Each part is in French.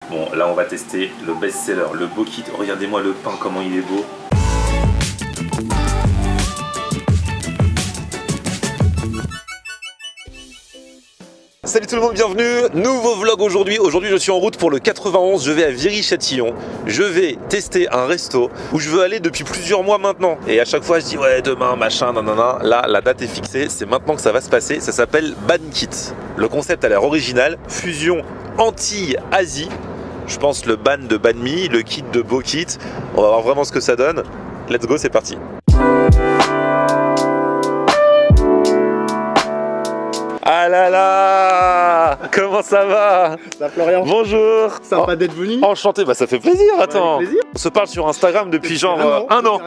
Bon, là on va tester le best-seller, le Bokit. Regardez-moi le pain, comment il est beau. Salut tout le monde, bienvenue, nouveau vlog aujourd'hui. Aujourd'hui je suis en route pour le 91, je vais à Viry-Châtillon. Je vais tester un resto où je veux aller depuis plusieurs mois maintenant. Et à chaque fois je dis ouais demain machin nanana. Là la date est fixée, c'est maintenant que ça va se passer. Ça s'appelle Bankit. Le concept a l'air original, fusion Antilles-Asie. Je pense le ban de banh mi, le kit de Bokit. On va voir vraiment ce que ça donne. Let's go, c'est parti. Ah là là, comment ça va? Ça va Florian? Bonjour. Sympa d'être venu. Enchanté, bah ça fait plaisir, attends. Avec plaisir. On se parle sur Instagram depuis genre un an.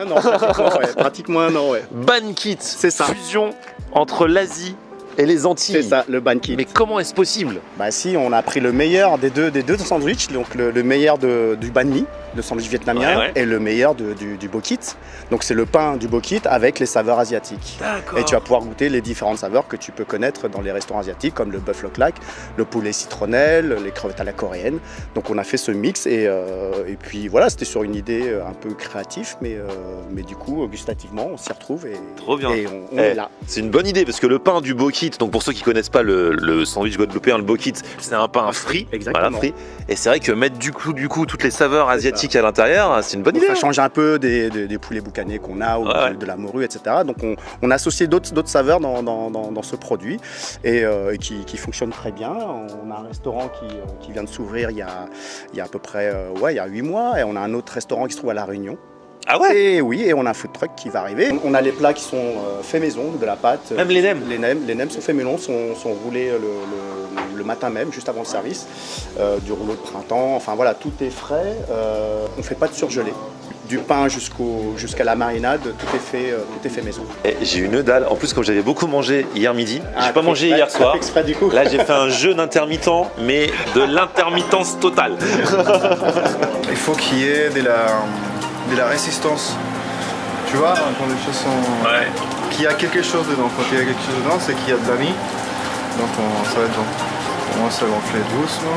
Pratiquement un an, ouais. Bankit, c'est ça. Fusion entre l'Asie et les Antilles. C'est ça, le Bankit. Mais comment est-ce possible? Bah si, on a pris le meilleur des deux sandwichs, donc le meilleur du banh mi, le sandwich vietnamien, ouais. Et le meilleur du Bokit. Donc c'est le pain du Bokit avec les saveurs asiatiques. D'accord. Et tu vas pouvoir goûter les différentes saveurs que tu peux connaître dans les restaurants asiatiques, comme le bœuf loklak, le poulet citronnelle, les crevettes à la coréenne. Donc on a fait ce mix et puis voilà, c'était sur une idée un peu créative, mais du coup, gustativement, on s'y retrouve et, Trop bien. Et on est là. C'est une bonne idée parce que le pain du Bokit, donc pour ceux qui connaissent pas le sandwich guadeloupéen, le Bokit, c'est un pain frit. Exactement. Voilà, frit. Et c'est vrai que mettre du coup toutes les saveurs asiatiques à l'intérieur, c'est une bonne idée. Ça change un peu des poulets boucanés qu'on a ou ouais. de la morue, etc. Donc on a associé d'autres saveurs dans ce produit et qui fonctionne très bien. On a un restaurant qui vient de s'ouvrir il y a à peu près il y a 8 mois et on a un autre restaurant qui se trouve à La Réunion. Ah ouais? Et oui, et on a un food truck qui va arriver. On a les plats qui sont faits maison, de la pâte. Même les nems? Les nems sont faits maison, sont roulés le matin même, juste avant le service. Du rouleau de printemps, enfin voilà, tout est frais. On ne fait pas de surgelé. Du pain jusqu'à la marinade, tout est fait maison. J'ai une dalle. En plus, comme j'avais beaucoup mangé hier midi, j'ai pas mangé exprès, hier soir. Exprès, du coup. Là, j'ai fait un jeûne intermittent, mais de l'intermittence totale. Il faut qu'il y ait de la résistance. Tu vois, quand les choses sont... Ouais. Qu'il y a quelque chose dedans. Quand il y a quelque chose dedans, c'est qu'il y a de la mie. Donc ça va être bon. On commence à gonfler doucement.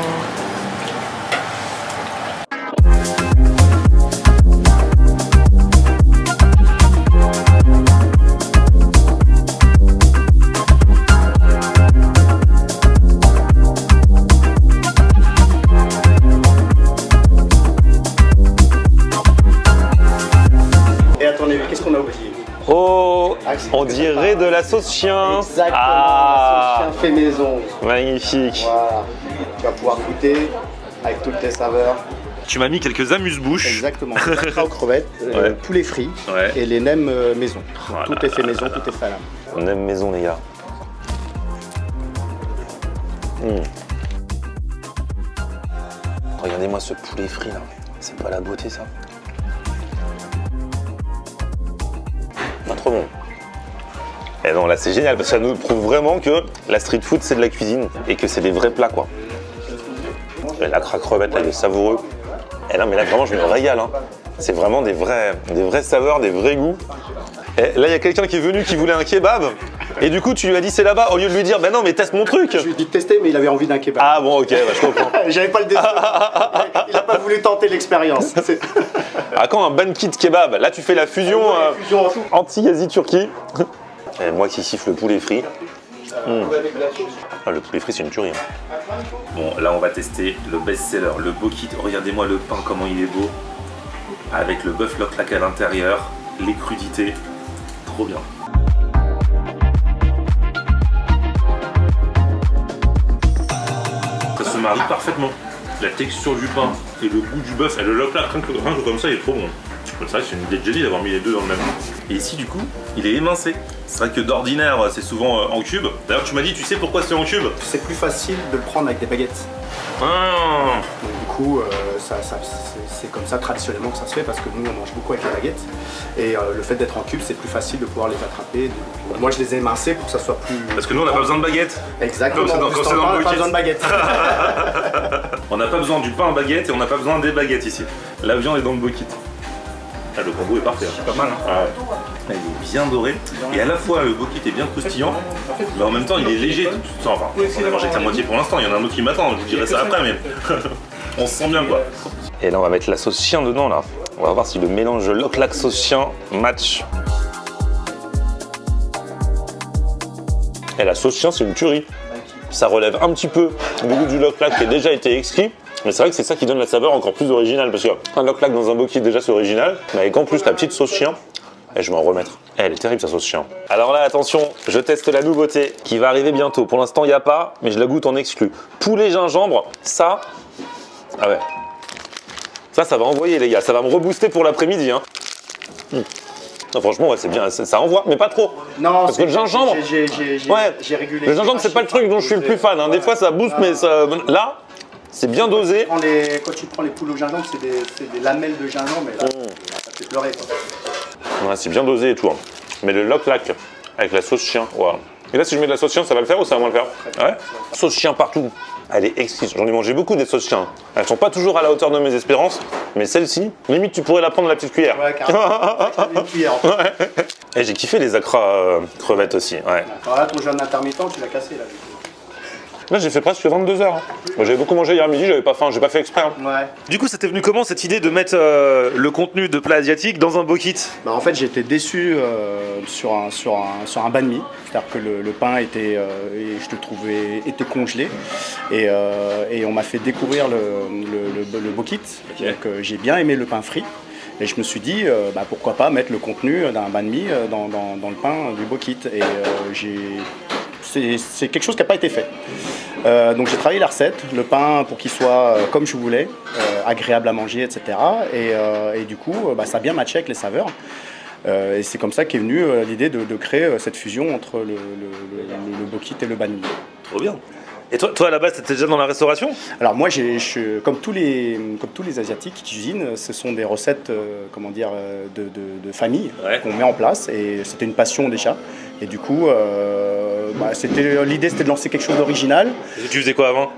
Qu'est-ce qu'on a oublié? Oh, on dirait de la sauce chien. Exactement, Ah, la sauce chien fait maison. magnifique. Voilà, tu vas pouvoir goûter avec toutes les saveurs. Tu m'as mis quelques amuse-bouches. Exactement, les aux crevettes, Ouais. poulet frit Ouais. et les nems maison. Voilà. Tout est fait maison, tout est fait à la main. On aime maison, les gars. Regardez-moi ce poulet frit là. C'est pas la beauté ça? Pas trop bon. Et non, là c'est génial parce que ça nous prouve vraiment que la street food c'est de la cuisine et que c'est des vrais plats quoi. Et la crevette là, il est savoureux. Et là, mais là vraiment je me régale. Hein. C'est vraiment des vraies saveurs, des vrais goûts. Et là il y a quelqu'un qui est venu qui voulait un kebab. Et du coup tu lui as dit c'est là-bas au lieu de lui dire bah non mais teste mon truc. Je lui ai dit de tester mais il avait envie d'un kebab. Ah bon ok, bah, je comprends. J'avais pas le désir. Il n'a pas voulu tenter l'expérience. Ah quand un Bankit kebab, là tu fais la fusion, fusion en tout. Antilles-Asie-Turquie. Et moi qui siffle le poulet frit. Ah, le poulet frit c'est une tuerie. Hein. Bon là on va tester le best-seller, le Bokit. Regardez-moi le pain comment il est beau. Avec le bœuf loklak à l'intérieur, les crudités. Trop bien. Ça se marie parfaitement. La texture du pain et le goût du bœuf et le loklak, rien que comme ça il est trop bon. C'est vrai que c'est une idée de génie d'avoir mis les deux dans le même. Et ici du coup, il est émincé. C'est vrai que d'ordinaire c'est souvent en cube. D'ailleurs tu m'as dit, tu sais pourquoi c'est en cube? C'est plus facile de le prendre avec des baguettes. Ah. Donc, du coup, c'est comme ça traditionnellement que ça se fait parce que nous on mange beaucoup avec les baguettes. Et le fait d'être en cube, c'est plus facile de pouvoir les attraper. Moi je les ai émincés pour que ça soit plus... Parce que nous on n'a pas besoin de baguette. Exactement, Comme c'est dans on le n'a pas Bokit. besoin de baguette. On n'a pas besoin du pain en baguette et on n'a pas besoin des baguettes ici. La viande est dans le Bokit. Ah, le combo est parfait. C'est pas mal. Hein. Ah ouais. Il est bien doré. Et à la fois le Bokit est bien croustillant, mais en même temps il est léger. Enfin, on a mangé que la moitié pour l'instant. Il y en a un autre qui m'attend. Je vous dirai ça après. Mais On se sent bien quoi. Et là on va mettre la sauce chien dedans là. On va voir si le mélange Loc-Lac sauce chien match. Et la sauce chien c'est une tuerie. Ça relève un petit peu du goût du Loc-Lac qui a déjà été exquis. Mais c'est vrai que c'est ça qui donne la saveur encore plus originale. Parce qu'un Loc-Lac dans un bokit déjà c'est original. Mais avec en plus la petite sauce chien. Et je vais en remettre. Elle est terrible sa sauce chien. Alors là attention, je teste la nouveauté qui va arriver bientôt. Pour l'instant il n'y a pas, mais je la goûte en exclu. Poulet gingembre, ça... Ah ouais. Ça va envoyer les gars, ça va me rebooster pour l'après-midi. Hein. Non, franchement ouais, c'est bien, ça envoie, mais pas trop. Non, parce que le gingembre, j'ai régulé. Le gingembre c'est pas le truc dont je suis le plus fan. Hein. Des fois ça booste, mais ça... là, c'est bien dosé. Quand tu prends les poules au gingembre, c'est des lamelles de gingembre, mais là, ça fait pleurer quoi. Ouais, c'est bien dosé et tout. Hein. Mais le Loc-Lac avec la sauce chien, wow. Et là, si je mets de la sauce chien, ça va le faire ou ça va moins le faire? Ouais. Sauce chien partout. Elle est exquise. J'en ai mangé beaucoup des sauces chiens. Elles sont pas toujours à la hauteur de mes espérances, mais celle-ci, limite, tu pourrais la prendre à la petite cuillère. Ouais, carrément. Une cuillère. En fait. Ouais. Et j'ai kiffé les acras crevettes aussi. Ouais. Alors là, ton jeûne intermittent, tu l'as cassé là. Du coup. Là, j'ai fait presque 22 heures. Moi, j'avais beaucoup mangé hier midi, j'avais pas faim, j'ai pas fait exprès. Hein. Ouais. Du coup, c'était venu comment cette idée de mettre le contenu de plats asiatiques dans un bokit? Bah, en fait, j'étais déçu sur un banh mi. C'est-à-dire que le pain était, je le trouvais, était congelé. Et on m'a fait découvrir le bokit. Okay. Donc, j'ai bien aimé le pain frit. Et je me suis dit, pourquoi pas mettre le contenu d'un banh mi dans le pain du bokit. Et c'est quelque chose qui n'a pas été fait. Donc j'ai travaillé la recette, le pain pour qu'il soit comme je voulais, agréable à manger, etc. Et du coup, ça a bien matché avec les saveurs. Et c'est comme ça qu'est venue l'idée de créer cette fusion entre le bokit et le banh mi. Trop bien. Et toi à la base, tu étais déjà dans la restauration? Alors moi, comme tous les Asiatiques qui cuisinent, ce sont des recettes de famille qu'on met en place. Et c'était une passion déjà. Et du coup, l'idée c'était de lancer quelque chose d'original. Et tu faisais quoi avant?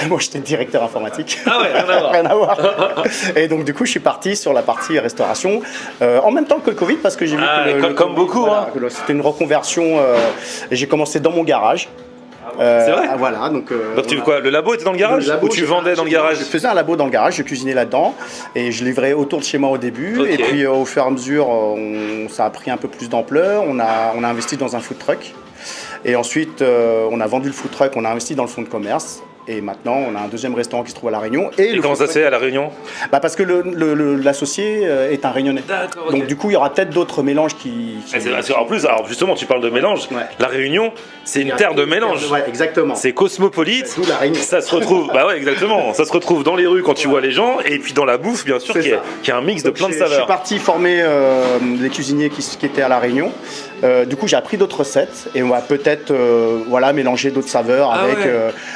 Moi j'étais directeur informatique. Ah ouais, rien à voir. Rien à voir. Et donc du coup je suis parti sur la partie restauration en même temps que le Covid parce que j'ai vu que comme beaucoup. Voilà, hein. C'était une reconversion et j'ai commencé dans mon garage. C'est vrai. Voilà, donc tu quoi? Le labo était dans le garage? Ou tu vendais dans le garage? Je faisais un labo dans le garage, je cuisinais là-dedans et je livrais autour de chez moi au début. Okay. Et puis au fur et à mesure, ça a pris un peu plus d'ampleur. On a investi dans un food truck. Et ensuite, on a vendu le food truck, on a investi dans le fonds de commerce. Et maintenant, on a un deuxième restaurant qui se trouve à La Réunion. Et comment ça se fait à La Réunion? Parce que l'associé est un Réunionnais. D'accord. Donc du coup, il y aura peut-être d'autres mélanges qui... En plus, alors justement, tu parles de mélange. Ouais. La Réunion, c'est une terre de mélange. Ouais, exactement. C'est cosmopolite. D'où La Réunion. Ça se retrouve, bah ouais, exactement. Ça se retrouve dans les rues quand tu vois les gens, et puis dans la bouffe, bien sûr, qui est un mix de plein de saveurs. Je suis parti former des cuisiniers qui étaient à La Réunion. Du coup, j'ai appris d'autres recettes et on va peut-être mélanger d'autres saveurs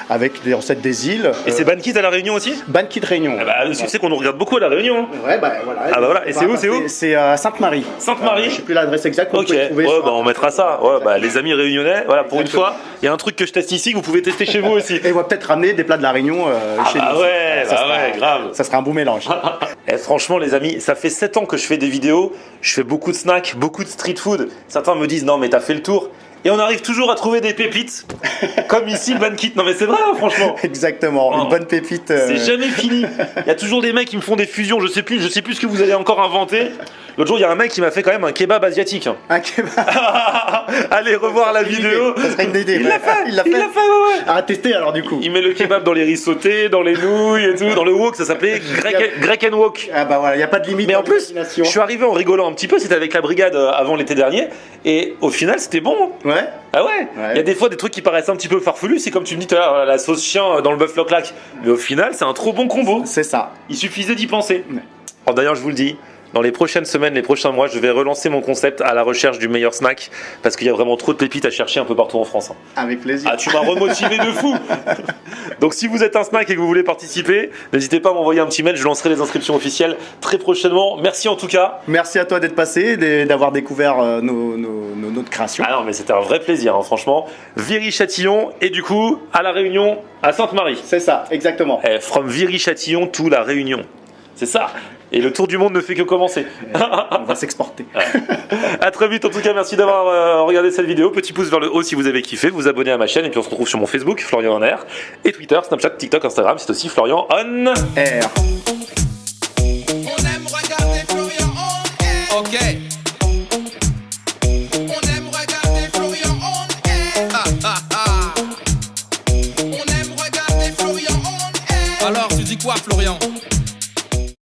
avec des recettes des îles. Et c'est Ban Kit à La Réunion aussi? Ban Kit Réunion. Tu sais qu'on nous regarde beaucoup à La Réunion. Ouais, voilà. Ah bah voilà. Et c'est où? C'est à Sainte-Marie. Sainte-Marie. Je sais plus l'adresse exacte. Ok. On mettra ça. Ouais, les amis réunionnais. Voilà, pour une fois, il y a un truc que je teste ici que vous pouvez tester chez vous aussi. Et on va peut-être ramener des plats de La Réunion chez nous. Ouais, grave. Ça sera un beau mélange. Et franchement, les amis, ça fait 7 ans que je fais des vidéos. Je fais beaucoup de snacks, beaucoup de street food. Certains me disent non, mais t'as fait le tour. Et on arrive toujours à trouver des pépites, comme ici le Ban Kit. Non mais c'est vrai, hein, franchement. Exactement, une bonne pépite. C'est jamais fini. Il y a toujours des mecs qui me font des fusions. Je sais plus ce que vous allez encore inventer. L'autre jour, il y a un mec qui m'a fait quand même un kebab asiatique. Un kebab. Allez revoir la vidéo. Ça serait une idée. Il l'a fait. Ouais. À tester alors du coup. Il met le kebab dans les riz sautés, dans les nouilles et tout, dans le wok. Ça s'appelait Grec and Wok. Ah bah voilà, il y a pas de limite. Mais en plus, je suis arrivé en rigolant un petit peu. C'était avec la brigade avant l'été dernier, et au final, c'était bon. Ouais. Ah ouais. Il y a des fois des trucs qui paraissent un petit peu farfelus. C'est comme tu me dis tout à l'heure, la sauce chien dans le bœuf Loc-Lac. Mais au final, c'est un trop bon combo. C'est ça. Il suffisait d'y penser. Ouais. D'ailleurs, je vous le dis. Dans les prochaines semaines, les prochains mois, je vais relancer mon concept à la recherche du meilleur snack parce qu'il y a vraiment trop de pépites à chercher un peu partout en France. Avec plaisir. Ah, tu m'as remotivé de fou. Donc si vous êtes un snack et que vous voulez participer, n'hésitez pas à m'envoyer un petit mail, je lancerai les inscriptions officielles très prochainement. Merci en tout cas. Merci à toi d'être passé, d'avoir découvert notre création. Ah non, mais c'était un vrai plaisir, hein, franchement. Viry-Châtillon et du coup, à La Réunion, à Sainte-Marie. C'est ça, exactement. From Viry-Châtillon to La Réunion. C'est ça. Et le tour du monde ne fait que commencer. On va s'exporter. À très vite, en tout cas, merci d'avoir regardé cette vidéo. Petit pouce vers le haut si vous avez kiffé, vous abonnez à ma chaîne et puis on se retrouve sur mon Facebook, Florian en Air, et Twitter, Snapchat, TikTok, Instagram, c'est aussi Florian on Air. On aime regarder Florian on air. Ok. On aime regarder Florian on air. Ha, ha, ha. On aime regarder Florian on air. Alors tu dis quoi Florian?